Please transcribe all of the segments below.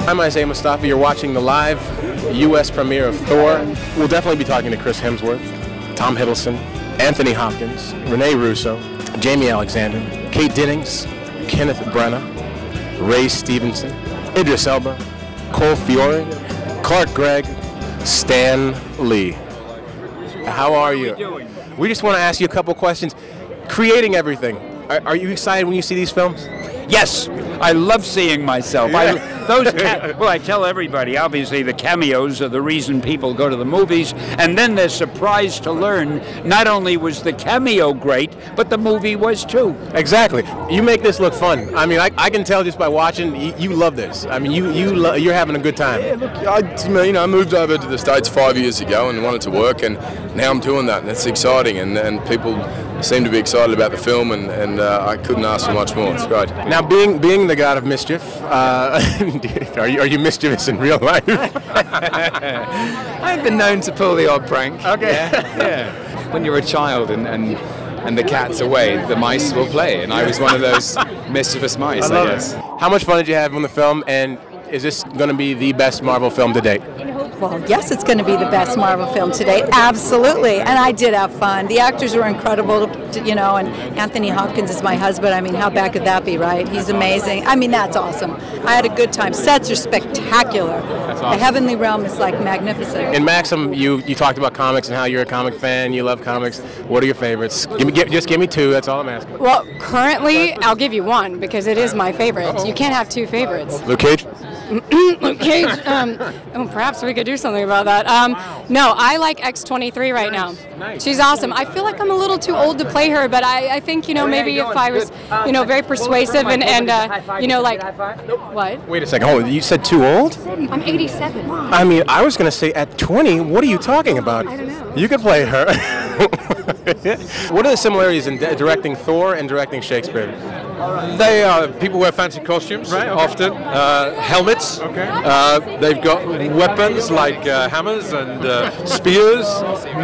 I'm Isaiah Mustafa. You're watching the live U.S. premiere of Thor. We'll definitely be talking to Chris Hemsworth, Tom Hiddleston, Anthony Hopkins, Rene Russo, Jamie Alexander, Kate Dennings, Kenneth Branagh, Ray Stevenson, Idris Elba, Cole Fiore, Clark Gregg, Stan Lee. How are you? We just want to ask you a couple questions. Creating everything, are you excited when you see these films? Yes, I love seeing myself. Yeah. Well, I tell everybody, obviously the cameos are the reason people go to the movies, and then they're surprised to learn not only was the cameo great, but the movie was too. Exactly. You make this look fun. I mean, I can tell just by watching, you love this. I mean, you're having a good time. Yeah, look, I moved over to the States 5 years ago and wanted to work, and now I'm doing that, and it's exciting, and people seem to be excited about the film, and I couldn't ask for much more. It's great. Now, being the god of mischief, are you mischievous in real life? I've been known to pull the odd prank. Okay. Yeah. When you're a child and the cat's away, the mice will play, and I was one of those mischievous mice, I guess. How much fun did you have on the film, and is this going to be the best Marvel film to date? Well, yes, it's going to be the best Marvel film to date, absolutely. And I did have fun. The actors were incredible, and Anthony Hopkins is my husband. I mean, how bad could that be, right? He's amazing. I mean, that's awesome. I had a good time. Sets are spectacular. That's awesome. The Heavenly Realm is like magnificent. In Maxim, you talked about comics and how you're a comic fan. You love comics. What are your favorites? Just give me two. That's all I'm asking. Well, currently, I'll give you one because it is my favorite. You can't have two favorites. Luke Cage? Luke Cage. Perhaps we could do something about that. No, I like X-23 right now. She's awesome. I feel like I'm a little too old to play her, but I think, maybe if I was, very persuasive and like, what? Wait a second. Hold on. You said too old? I'm 87. I mean, I was going to say at 20. What are you talking about? I don't know. You could play her. What are the similarities in directing Thor and directing Shakespeare? They people wear fancy costumes, right? Often helmets. Okay. They've got weapons like hammers and spears.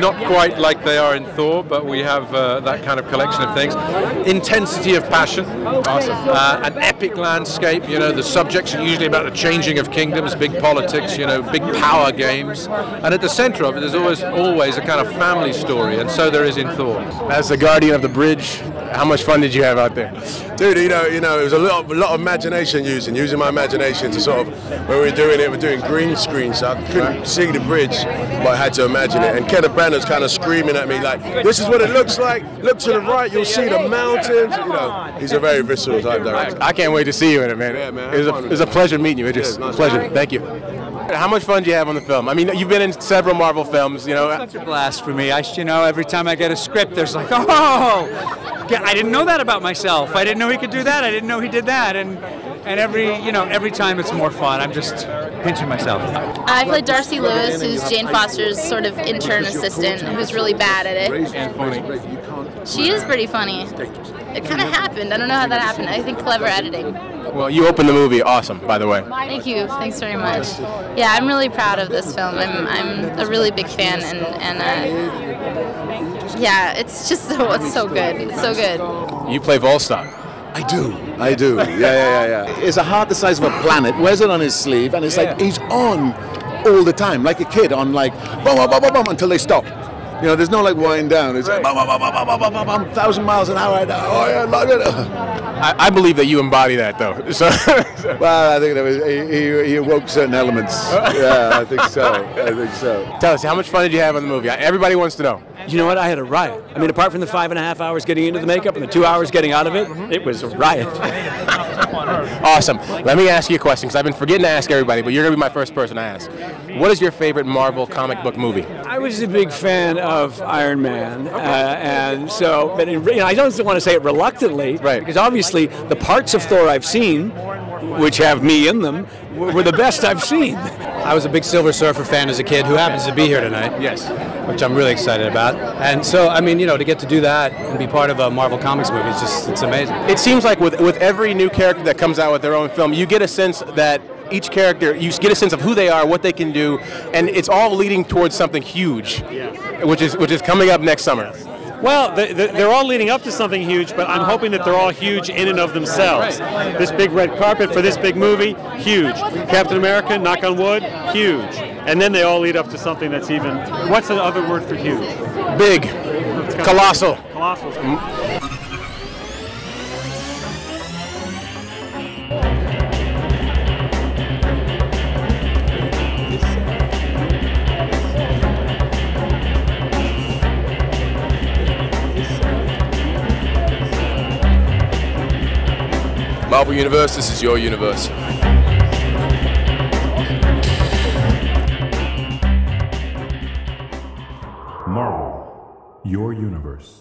Not quite like they are in Thor, but we have that kind of collection of things. Intensity of passion. Awesome. An epic landscape. The subjects are usually about the changing of kingdoms, big politics. Big power games. And at the center of it, there's always a kind of family story, and so there is in Thor. As the guardian of the bridge, how much fun did you have out there? Dude, it was a lot of imagination using my imagination to sort of, when we were doing it, we're doing green screen, so I couldn't see the bridge, but I had to imagine it. And Kenneth Branagh's kind of screaming at me like, this is what it looks like, look to the right, you'll see the mountains. He's a very visceral type director. I can't wait to see you in it, man. Yeah, man. It was a pleasure meeting you. It's a pleasure. Thank you. How much fun do you have on the film? I mean, you've been in several Marvel films, Such a blast for me. Every time I get a script, there's like, oh, I didn't know that about myself. I didn't know he could do that. I didn't know he did that. And every time it's more fun. I'm just pinching myself. I played Darcy Lewis, who's Jane Foster's sort of intern assistant, who's really bad at it. And funny. She is pretty funny. It kind of happened. I don't know how that happened. I think clever editing. Well, you opened the movie awesome, by the way. Thank you. Thanks very much. Yeah, I'm really proud of this film. I'm a really big fan, and yeah, it's so good. It's so good. You play Volstagg. I do. Yeah. It's a heart the size of a planet, wears it on his sleeve, and it's like he's on all the time, like a kid on like, bum, bum, bum, bum, bum, until they stop. There's no like wind down. It's like, bum, bum, bum, bum, bum, bum, bum, bum, 1,000 miles an hour. Oh, yeah, look at it. I believe that you embody that, though. So, well, I think he awoke certain elements. Yeah, I think so. Tell us, how much fun did you have on the movie? Everybody wants to know. You know what? I had a riot. I mean, apart from the 5.5 hours getting into the makeup and the 2 hours getting out of it, it was a riot. Awesome. Let me ask you a question, because I've been forgetting to ask everybody, but you're going to be my first person to ask. What is your favorite Marvel comic book movie? I was a big fan of Iron Man, and so, but I don't want to say it reluctantly, right? Because obviously the parts of Thor I've seen, which have me in them, were the best I've seen. I was a big Silver Surfer fan as a kid, who happens to be here tonight. Yes. Which I'm really excited about. And so, I mean, to get to do that and be part of a Marvel Comics movie, it's amazing. It seems like with every new character that comes out with their own film, you get a sense that each character, you get a sense of who they are, what they can do, and it's all leading towards something huge, which is coming up next summer. Well, they're all leading up to something huge, but I'm hoping that they're all huge in and of themselves. This big red carpet for this big movie, huge. Captain America, knock on wood, huge. And then they all lead up to something that's even, what's the other word for huge? Big. Colossal. Colossal. Marvel Universe, this is your universe. Marvel, your universe.